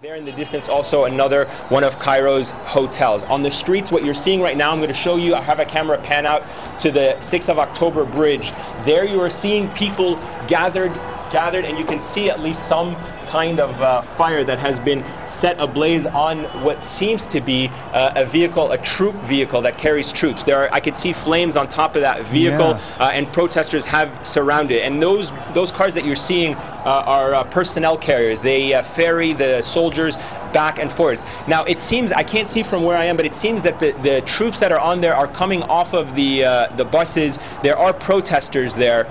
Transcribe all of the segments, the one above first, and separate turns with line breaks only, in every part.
There in the distance, also another one of Cairo's hotels. On the streets, what you're seeing right now, I'm going to show you, I have a camera pan out to the 6th of October bridge. There you are seeing people gathered, and you can see at least some kind of fire that has been set ablaze on what seems to be a vehicle, a troop vehicle that carries troops. I could see flames on top of that vehicle, and protesters have surrounded. And those cars that you're seeing are personnel carriers. They ferry the soldiers back and forth. Now it seems, I can't see from where I am, but it seems that the troops that are on there are coming off of the buses. There are protesters there,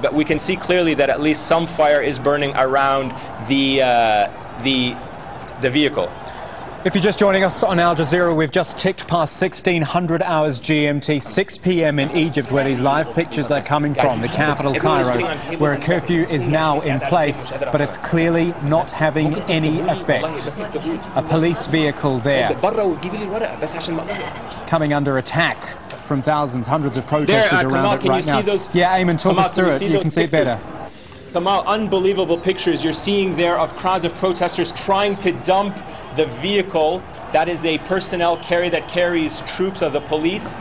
but we can see clearly that at least some fire is burning around the vehicle.
If you're just joining us on Al Jazeera, we've just ticked past 1600 hours GMT, 6 p.m. in Egypt, where these live pictures are coming from, the capital, Cairo, where a curfew is now in place, but it's clearly not having any effect. A police vehicle there, coming under attack from thousands, hundreds of protesters around it right now. Yeah, Ayman, talk us through it. You can see it better.
Kamal, unbelievable pictures you're seeing there of crowds of protesters trying to dump the vehicle. That is a personnel carrier that carries troops of the police.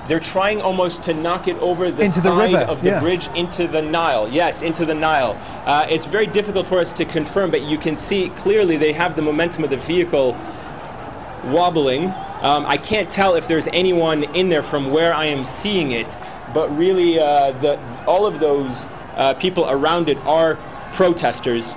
They're trying almost to knock it over the side of the bridge into the Nile. Yes, into the Nile. It's very difficult for us to confirm, but you can see clearly they have the momentum of the vehicle wobbling. I can't tell if there's anyone in there from where I am seeing it, but really all of those people around it are protesters,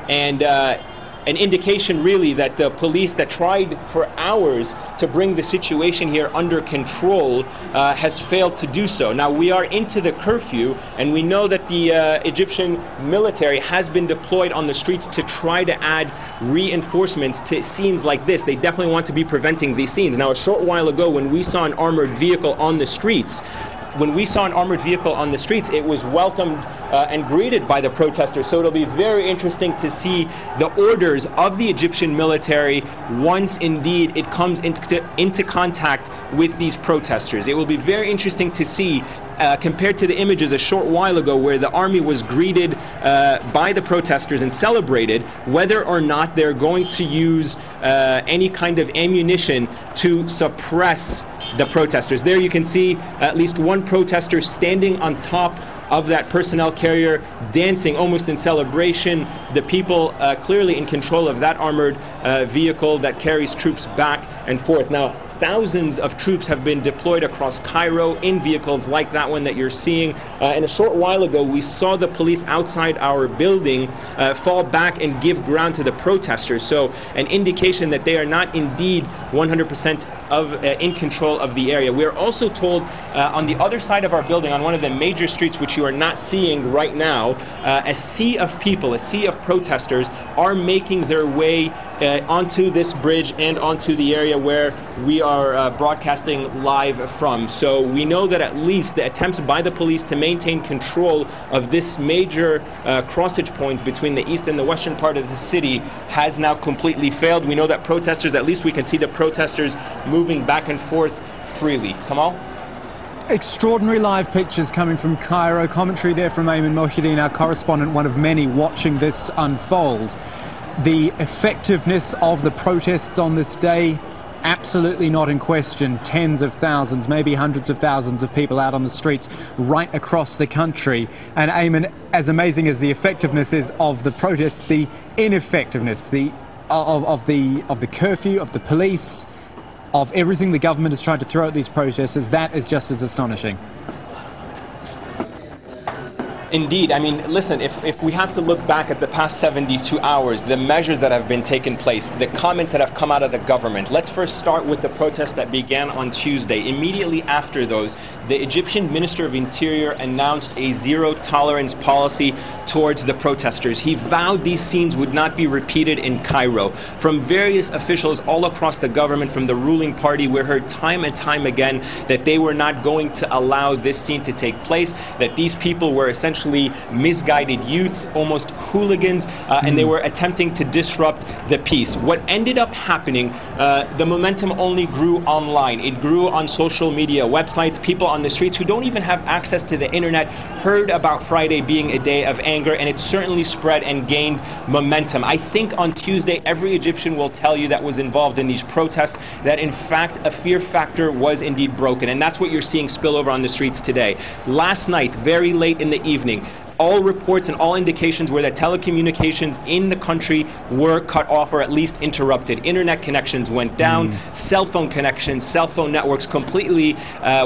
and an indication really that the police that tried for hours to bring the situation here under control has failed to do so. Now we are into the curfew, and we know that the Egyptian military has been deployed on the streets to try to add reinforcements to scenes like this. They definitely want to be preventing these scenes. Now a short while ago, when we saw an armored vehicle on the streets, it was welcomed and greeted by the protesters. So it'll be very interesting to see the orders of the Egyptian military once indeed it comes into contact with these protesters. It will be very interesting to see, compared to the images a short while ago where the army was greeted by the protesters and celebrated, whether or not they're going to use any kind of ammunition to suppress the protesters. There you can see at least one protester standing on top of that personnel carrier, dancing almost in celebration. The people clearly in control of that armored vehicle that carries troops back and forth. Now, thousands of troops have been deployed across Cairo in vehicles like that one that you're seeing. And a short while ago, we saw the police outside our building fall back and give ground to the protesters. So an indication that they are not indeed 100% in control of the area. We are also told on the other side of our building, on one of the major streets, which you are not seeing right now, a sea of people, a sea of protesters are making their way onto this bridge and onto the area where we are broadcasting live from. So we know that at least the attempts by the police to maintain control of this major crossage point between the east and the western part of the city has now completely failed. We know that protesters, at least we can see the protesters moving back and forth freely. Kamal?
Extraordinary live pictures coming from Cairo. Commentary there from Ayman Mohyeddin, our correspondent, one of many watching this unfold. The effectiveness of the protests on this day, absolutely not in question. Tens of thousands, maybe hundreds of thousands of people out on the streets right across the country. And Ayman, as amazing as the effectiveness is of the protests, the ineffectiveness of the curfew, of the police, of everything the government has tried to throw at these protesters, that is just as astonishing.
Indeed. I mean, listen, if we have to look back at the past 72 hours, the measures that have been taken place, the comments that have come out of the government, let's first start with the protests that began on Tuesday. Immediately after those, the Egyptian Minister of Interior announced a zero-tolerance policy towards the protesters. He vowed these scenes would not be repeated in Cairo. From various officials all across the government, from the ruling party, we heard time and time again that they were not going to allow this scene to take place, that these people were essentially essentially misguided youths, almost hooligans, and they were attempting to disrupt the peace. What ended up happening, the momentum only grew online. It grew on social media websites. People on the streets who don't even have access to the internet heard about Friday being a day of anger, and it certainly spread and gained momentum. I think on Tuesday, every Egyptian will tell you that was involved in these protests that in fact a fear factor was indeed broken, and that's what you're seeing spill over on the streets today. Last night, very late in the evening, all reports and all indications were that telecommunications in the country were cut off or at least interrupted. Internet connections went down, cell phone connections, cell phone networks completely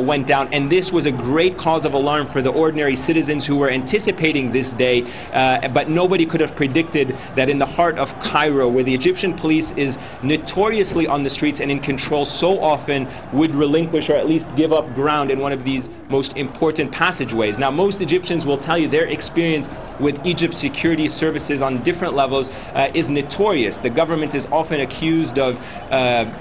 went down, and this was a great cause of alarm for the ordinary citizens who were anticipating this day, but nobody could have predicted that in the heart of Cairo, where the Egyptian police is notoriously on the streets and in control so often, would relinquish or at least give up ground in one of these most important passageways. Now, most Egyptians will tell you their experience with Egypt's security services on different levels is notorious. The government is often accused of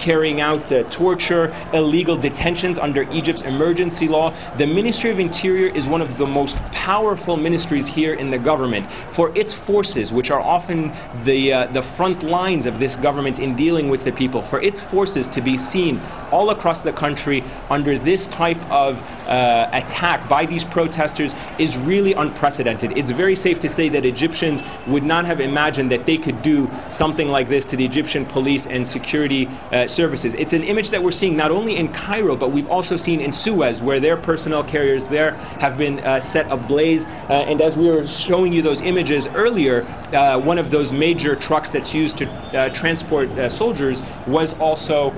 carrying out torture, illegal detentions under Egypt's emergency law. The Ministry of Interior is one of the most powerful ministries here in the government. For its forces, which are often the front lines of this government in dealing with the people, for its forces to be seen all across the country under this type of attack by these protesters is really unprecedented. It's very safe to say that Egyptians would not have imagined that they could do something like this to the Egyptian police and security services. It's an image that we're seeing not only in Cairo, but we've also seen in Suez, where their personnel carriers there have been set ablaze. And as we were showing you those images earlier, one of those major trucks that's used to transport soldiers was also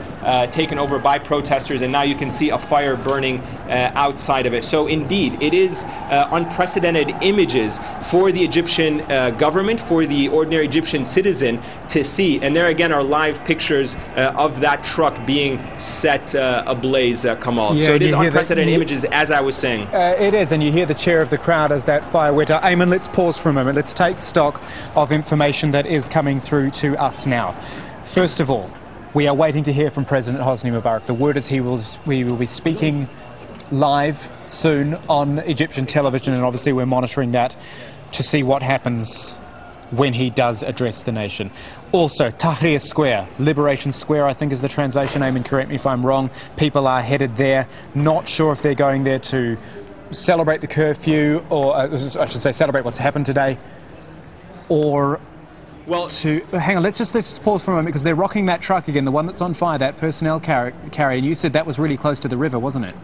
taken over by protesters, and now you can see a fire burning outside of it. So indeed, it is unprecedented images for the Egyptian government, for the ordinary Egyptian citizen to see. And there again are live pictures of that truck being set ablaze, Kamal.
Yeah,
so it is unprecedented images, as I was saying.
It is, and you hear the cheer of the crowd as that fire went out. Ayman, let's pause for a moment. Let's take stock of information that is coming through to us now. First of all, we are waiting to hear from President Hosni Mubarak. The word is he will be speaking live soon on Egyptian television, and obviously we're monitoring that to see what happens when he does address the nation. Also, Tahrir Square, Liberation Square, I think is the translation. Ayman, correct me if I'm wrong. People are headed there. Not sure if they're going there to celebrate the curfew, or I should say celebrate what's happened today, or hang on, let's just pause for a moment, because they're rocking that truck again, the one that's on fire, that personnel carrier, and you said that was really close to the river, wasn't it?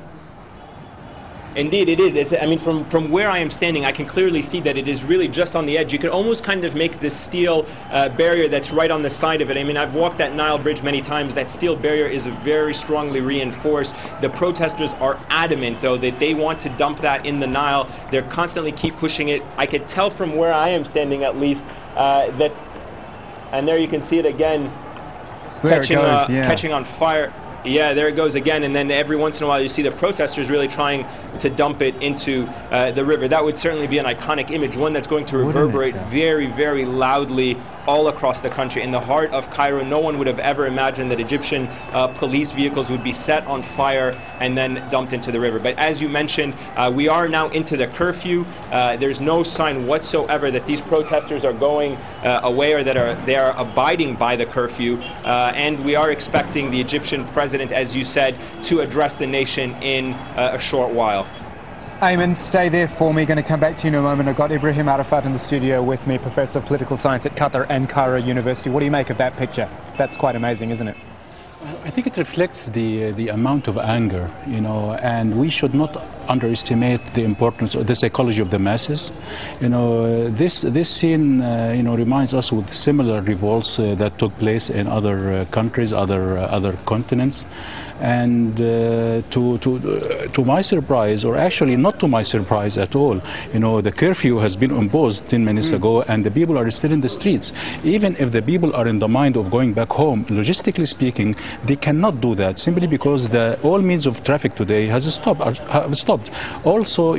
Indeed, it is. I mean, from where I am standing, I can clearly see that it is really just on the edge. You can almost kind of make this steel barrier that's right on the side of it. I mean, I've walked that Nile Bridge many times. That steel barrier is very strongly reinforced. The protesters are adamant, though, that they want to dump that in the Nile. They're constantly keep pushing it. I could tell from where I am standing, at least, that, and there you can see it again, catching on fire. Yeah, there it goes again, and then every once in a while you see the protesters really trying to dump it into the river. That would certainly be an iconic image, one that's going to reverberate very loudly all across the country. In the heart of Cairo, no one would have ever imagined that Egyptian police vehicles would be set on fire and then dumped into the river. But as you mentioned, we are now into the curfew. There's no sign whatsoever that these protesters are going away or that they are abiding by the curfew. And we are expecting the Egyptian president, as you said, to address the nation in a short while.
Ayman, stay there for me. Going to come back to you in a moment. I've got Ibrahim Arafat in the studio with me, Professor of Political Science at Qatar and Cairo University. What do you make of that picture? That's quite amazing, isn't it?
I think it reflects the amount of anger, you know, and we should not underestimate the importance of the psychology of the masses. You know, this scene, you know, reminds us with similar revolts that took place in other countries, other continents. And to my surprise, or actually not to my surprise at all, you know, the curfew has been imposed 10 minutes ago, and the people are still in the streets. Even if the people are in the mind of going back home, logistically speaking, They cannot do that simply because all means of traffic today have stopped. Also,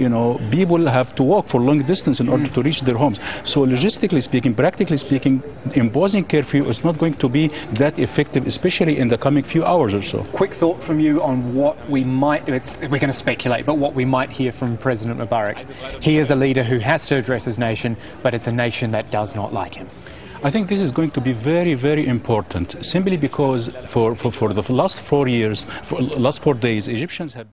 people have to walk for long distance in order to reach their homes. So logistically speaking, practically speaking, imposing curfew is not going to be that effective, especially in the coming few hours or so.
Quick thought from you on what we might, we're going to speculate, but what we might hear from President Mubarak. He is a leader who has to address his nation, but it's a nation that does not like him.
I think this is going to be very, very important, simply because for the last 4 days, Egyptians have